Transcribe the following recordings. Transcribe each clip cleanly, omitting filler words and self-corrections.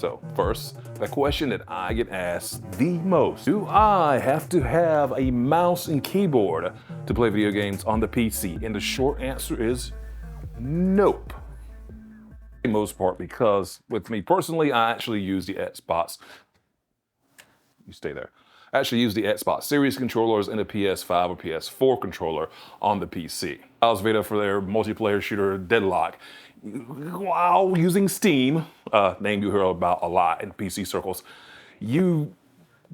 So first, the question that I get asked the most, do I have to have a mouse and keyboard to play video games on the PC? And the short answer is nope. For the most part, because with me personally, I actually use the Xbox. You stay there. I actually use the Xbox Series controllers and the PS5 or PS4 controller on the PC. Allows Vita for their multiplayer shooter Deadlock while using Steam, name you hear about a lot in PC circles. You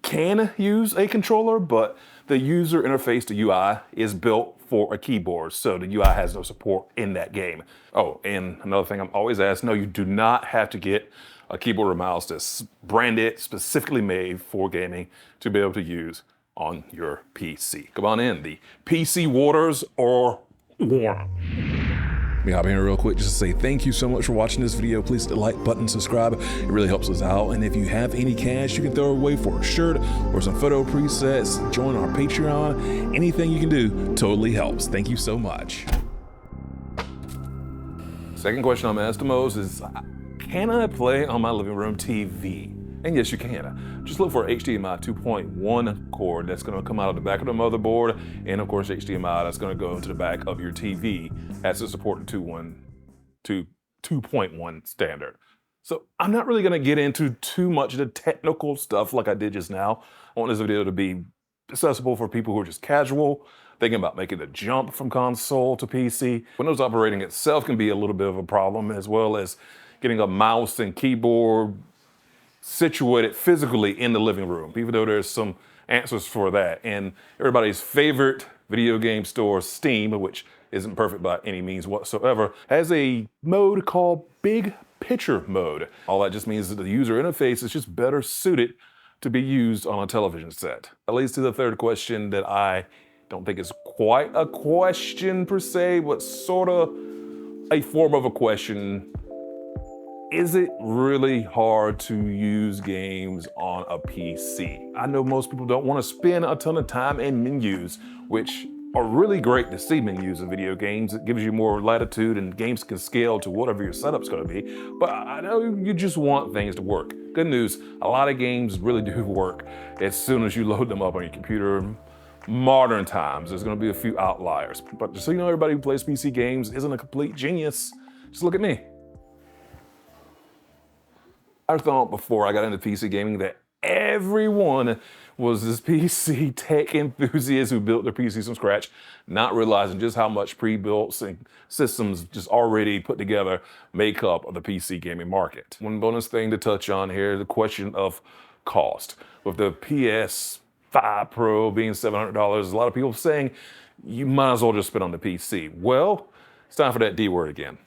can use a controller, but the user interface, the UI, is built for a keyboard, so the UI has no support in that game. Oh, and another thing I'm always asked, no, you do not have to get a keyboard or mouse that's branded, specifically made for gaming to be able to use on your PC. Come on in, the PC waters are warm. Let me hop in here real quick just to say thank you so much for watching this video. Please hit the like button, subscribe. It really helps us out. And if you have any cash you can throw away for a shirt or some photo presets, join our Patreon. Anything you can do totally helps. Thank you so much. Second question I'm asked the most is, can I play on my living room TV? And yes, you can. Just look for HDMI 2.1 cord that's gonna come out of the back of the motherboard, and of course HDMI that's gonna go into the back of your TV as to support the 2.1 standard. So I'm not really gonna get into too much of the technical stuff like I did just now. I want this video to be accessible for people who are just casual, thinking about making the jump from console to PC. Windows operating itself can be a little bit of a problem, as well as getting a mouse and keyboard situated physically in the living room, even though there's some answers for that. And everybody's favorite video game store, Steam, which isn't perfect by any means whatsoever, has a mode called Big Picture mode. All that just means that the user interface is just better suited to be used on a television set. That leads to the third question that I don't think is quite a question per se, but sort of a form of a question. Is it really hard to use games on a PC? I know most people don't want to spend a ton of time in menus, which are really great to see menus in video games. It gives you more latitude and games can scale to whatever your setup's gonna be. But I know you just want things to work. Good news, a lot of games really do work as soon as you load them up on your computer. Modern times, there's gonna be a few outliers. But just so you know, everybody who plays PC games isn't a complete genius. Just look at me. I thought before I got into PC gaming that everyone was this PC tech enthusiast who built their PCs from scratch, not realizing just how much pre-built systems just already put together make up of the PC gaming market. One bonus thing to touch on here, the question of cost. With the PS5 Pro being $700, a lot of people saying you might as well just spend on the PC. Well, it's time for that D word again.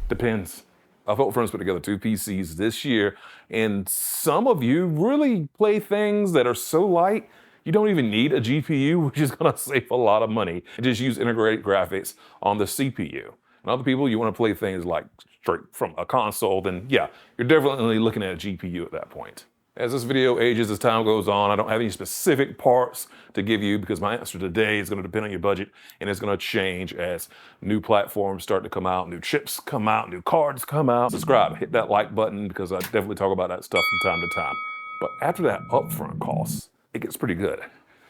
Depends. I've helped friends put together 2 PCs this year, and some of you really play things that are so light, you don't even need a GPU, which is gonna save a lot of money, and just use integrated graphics on the CPU. And other people, you wanna play things like straight from a console, then yeah, you're definitely looking at a GPU at that point. As this video ages, as time goes on, I don't have any specific parts to give you because my answer today is gonna depend on your budget, and it's gonna change as new platforms start to come out, new chips come out, new cards come out. Subscribe, hit that like button because I definitely talk about that stuff from time to time. But after that upfront cost, it gets pretty good.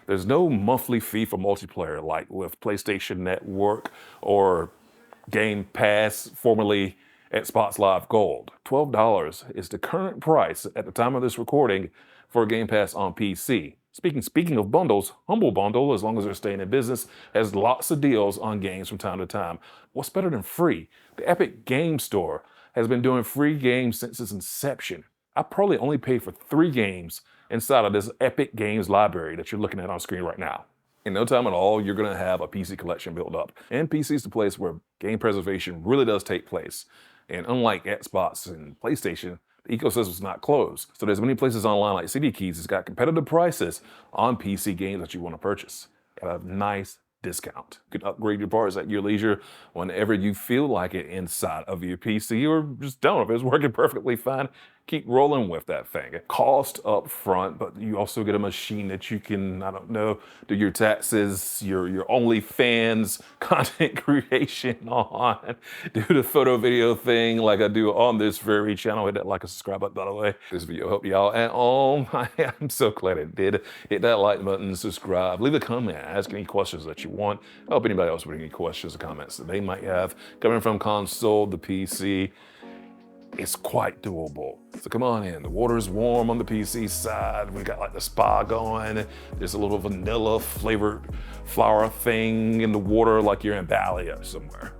There's no monthly fee for multiplayer like with PlayStation Network or Game Pass, formerly Xbox Live Gold. $12 is the current price at the time of this recording for Game Pass on PC. Speaking of bundles, Humble Bundle, as long as they're staying in business, has lots of deals on games from time to time. What's better than free? The Epic Game Store has been doing free games since its inception. I probably only paid for 3 games inside of this Epic Games library that you're looking at on screen right now. In no time at all, you're gonna have a PC collection built up. And PC is the place where game preservation really does take place. And unlike Xbox and PlayStation, the ecosystem's not closed. So there's many places online like CD Keys that's got competitive prices on PC games that you want to purchase at a nice discount. You can upgrade your parts at your leisure whenever you feel like it inside of your PC, or just don't. If it's working perfectly fine, keep rolling with that thing. It costs up front, but you also get a machine that you can, I don't know, do your taxes, your OnlyFans content creation on, do the photo video thing like I do on this very channel. Hit that like and subscribe button, by the way. This video helped y'all at all. I'm so glad it did. Hit that like button, subscribe, leave a comment, ask any questions that you want. I hope anybody else with any questions or comments that they might have coming from console to PC. It's quite doable. So come on in. The water's warm on the PC side. We got like the spa going. There's a little vanilla flavored flower thing in the water like you're in Bali or somewhere.